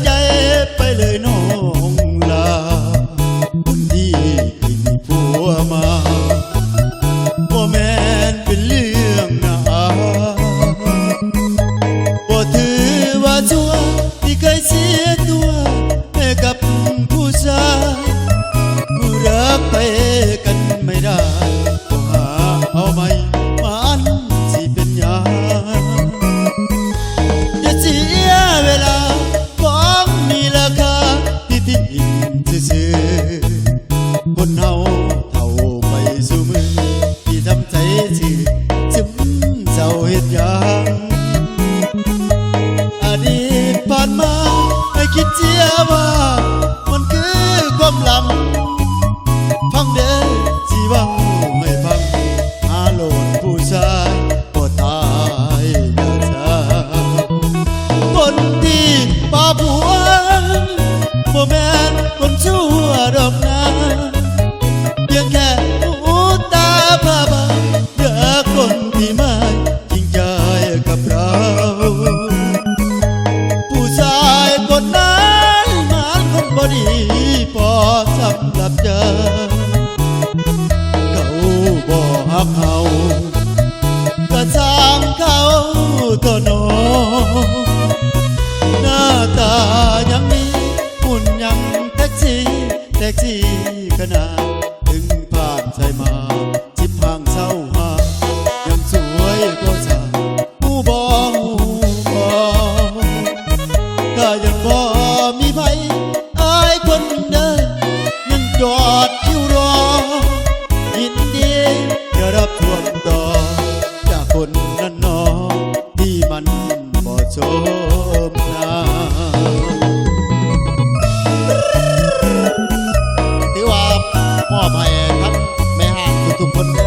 ใจไปเลยน้องลาคนที่ไม่มีผัวมาบ่แม่นเป็นเรื่องน่าบ่ถือว่าชั่วที่เคยเสียตัวให้กับผู้ชายผู้รักไปกันไม่ได้ก็หาเอาใหม่มันสิเป็นยาอย่าเสียเวลาของมีราคาที่ทิ้งซื่อๆคนเฮาเท่าไปสู่มือที่ทำใจซื่อซึมเศร้าเฮ็ดหยังอดีตผ่านมาให้คิดเสียว่ามันคือความหลังฟังเด้อสิเว้าไม่ฟังหาโลดผู้ชายบ่ตายอย่าช้าคนที่ป่าผัวบ่แม่นคนชั่วดอกนะเพียงแค่หูตาผ้าบางเลือกคนที่ไม่จริงใจกับเราผู้ชายคนนั้นมันคงบ่ดีพอสำหรับเธอเขาบ่ฮักเฮาก็ช่างเขาตัวน้องหน้าตายังมีหุ่นยังแท็กซี่ขนาดถึงผ่านใจมาจิบห่างเศร้าหายังสวยก็สาผู้บ่ก็ยังบ่มีไผอายคนเดิมยังจอดคิวรอยินดีจะรับทวงต่อจากคนนั้นนอที่มันบ่ชมหน้าถือว่ามอบให้ครับแม่ห้างทุกๆคนเด้อ